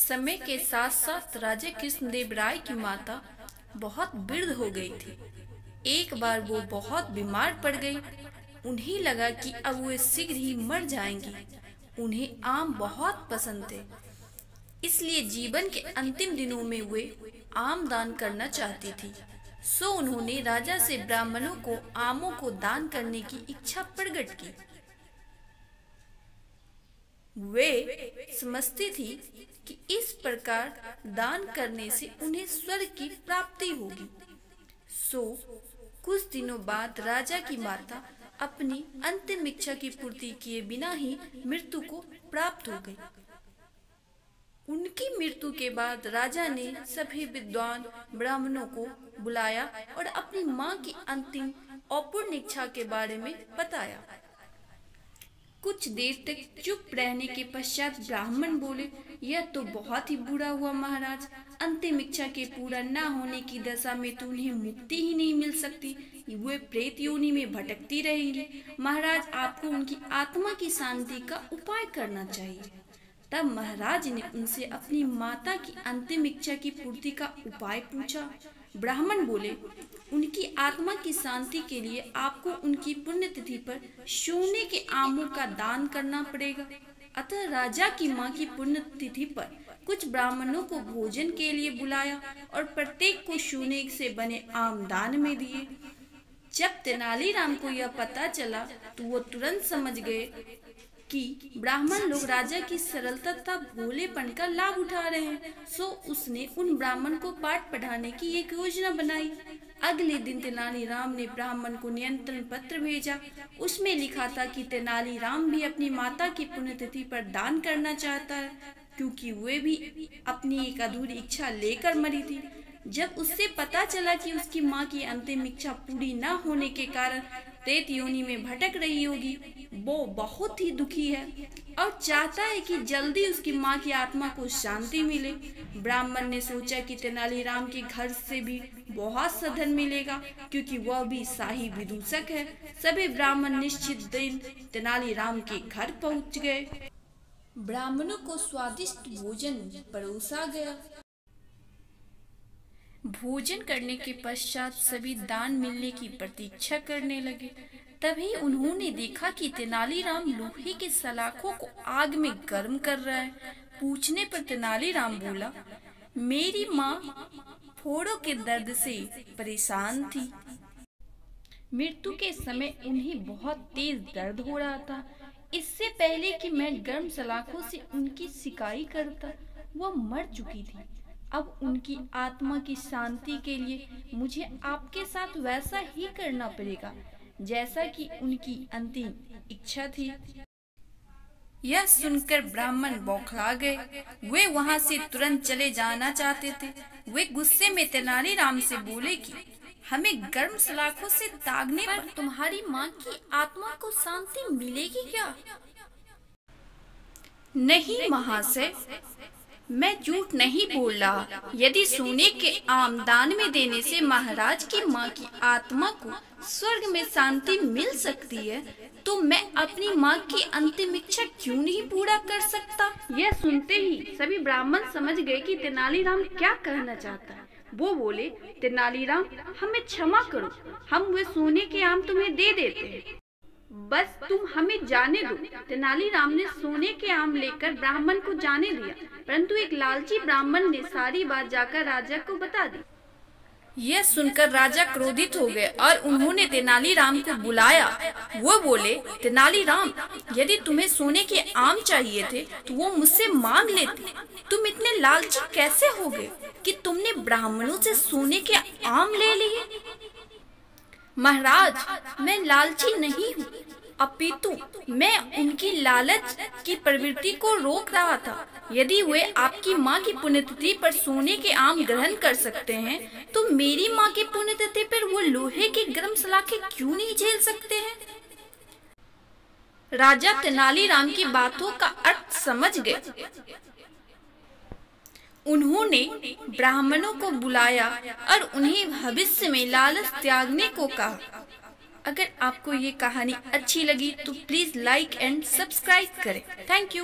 समय के साथ साथ राजा कृष्णदेव राय की माता बहुत वृद्ध हो गई थी। एक बार वो बहुत बीमार पड़ गई। उन्हें लगा कि अब वे शीघ्र ही मर जाएंगी। उन्हें आम बहुत पसंद थे, इसलिए जीवन के अंतिम दिनों में वे आम दान करना चाहती थी। सो उन्होंने राजा से ब्राह्मणों को आमों को दान करने की इच्छा प्रकट की। वे समझती थी कि इस प्रकार दान करने से उन्हें स्वर्ग की प्राप्ति होगी। सो कुछ दिनों बाद राजा की माता अपनी अंतिम इच्छा की पूर्ति किए बिना ही मृत्यु को प्राप्त हो गई। उनकी मृत्यु के बाद राजा ने सभी विद्वान ब्राह्मणों को बुलाया और अपनी मां की अंतिम अपूर्ण इच्छा के बारे में बताया। कुछ देर तक चुप रहने के पश्चात ब्राह्मण बोले, यह तो बहुत ही बुरा हुआ महाराज। अंतिम इच्छा के पूरा न होने की दशा में तो उन्हें मुक्ति ही नहीं मिल सकती। वे प्रेत योनि में भटकती रहेंगी। महाराज, आपको उनकी आत्मा की शांति का उपाय करना चाहिए। तब महाराज ने उनसे अपनी माता की अंतिम इच्छा की पूर्ति का उपाय पूछा। ब्राह्मण बोले, उनकी आत्मा की शांति के लिए आपको उनकी पुण्यतिथि पर सोने के आमों का दान करना पड़ेगा। अतः राजा की मां की पुण्यतिथि पर कुछ ब्राह्मणों को भोजन के लिए बुलाया और प्रत्येक को सोने से बने आम दान में दिए। जब तेनालीराम को यह पता चला तो वो तुरंत समझ गए कि ब्राह्मण लोग राजा की सरलता तथा भोलेपन का लाभ उठा रहे हैं। सो उसने उन ब्राह्मण को पाठ पढ़ाने की एक योजना बनाई। अगले दिन तेनालीराम ने ब्राह्मण को नियंत्रण पत्र भेजा। उसमें लिखा था कि तेनालीराम भी अपनी माता की पुण्यतिथि पर दान करना चाहता है, क्योंकि वे भी अपनी एक अधूरी इच्छा लेकर मरी थी। जब उससे पता चला कि उसकी मां की अंतिम इच्छा पूरी न होने के कारण प्रेत योनि में भटक रही होगी, वो बहुत ही दुखी है और चाहता है कि जल्दी उसकी मां की आत्मा को शांति मिले। ब्राह्मण ने सोचा कि तेनालीराम के घर से भी बहुत सा धन मिलेगा, क्योंकि वह भी शाही विदूषक है। सभी ब्राह्मण निश्चित दिन तेनालीराम के घर पहुंच गए। ब्राह्मणों को स्वादिष्ट भोजन परोसा गया। भोजन करने के पश्चात सभी दान मिलने की प्रतीक्षा करने लगे। तभी उन्होंने देखा कि तेनालीराम लोहे के सलाखों को आग में गर्म कर रहा है। पूछने पर तेनालीराम बोला, मेरी माँ फोड़ों के दर्द से परेशान थी। मृत्यु के समय उन्हें बहुत तेज दर्द हो रहा था। इससे पहले कि मैं गर्म सलाखों से उनकी सिकाई करता, वह मर चुकी थी। अब उनकी आत्मा की शांति के लिए मुझे आपके साथ वैसा ही करना पड़ेगा जैसा कि उनकी अंतिम इच्छा थी। यह सुनकर ब्राह्मण बौखला गए। वे वहां से तुरंत चले जाना चाहते थे। वे गुस्से में तेनालीराम से बोले कि हमें गर्म सलाखों से दागने पर तुम्हारी मां की आत्मा को शांति मिलेगी क्या? नहीं महाशय, मैं झूठ नहीं बोल रहा। यदि सोने के आम दान में देने से महाराज की मां की आत्मा को स्वर्ग में शांति मिल सकती है, तो मैं अपनी मां की अंतिम इच्छा क्यों नहीं पूरा कर सकता? यह सुनते ही सभी ब्राह्मण समझ गए कि तेनालीराम क्या कहना चाहता है। वो बोले, तेनालीराम, हमें क्षमा करो, हम वे सोने के आम तुम्हें दे देते हैं, बस तुम हमें जाने दो। तेनालीराम ने सोने के आम लेकर ब्राह्मण को जाने दिया, परंतु एक लालची ब्राह्मण ने सारी बात जाकर राजा को बता दी। यह सुनकर राजा क्रोधित हो गए और उन्होंने तेनालीराम को बुलाया। वो बोले, तेनालीराम, यदि तुम्हें सोने के आम चाहिए थे तो वो मुझसे मांग लेते। तुम इतने लालची कैसे हो गए कि तुमने ब्राह्मणों से सोने के आम ले लिए? महाराज, मैं लालची नहीं हूँ, अपितु मैं उनकी लालच की प्रवृत्ति को रोक रहा था। यदि वे आपकी माँ की पुण्यतिथि पर सोने के आम ग्रहण कर सकते हैं, तो मेरी माँ की पुण्यतिथि पर वो लोहे की गर्म सलाखें क्यों नहीं झेल सकते हैं? राजा तेनालीराम की बातों का अर्थ समझ गए। उन्होंने ब्राह्मणों को बुलाया और उन्हें भविष्य में लालच त्यागने को कहा। अगर आपको ये कहानी अच्छी लगी तो प्लीज लाइक एंड सब्सक्राइब करें। Thank you.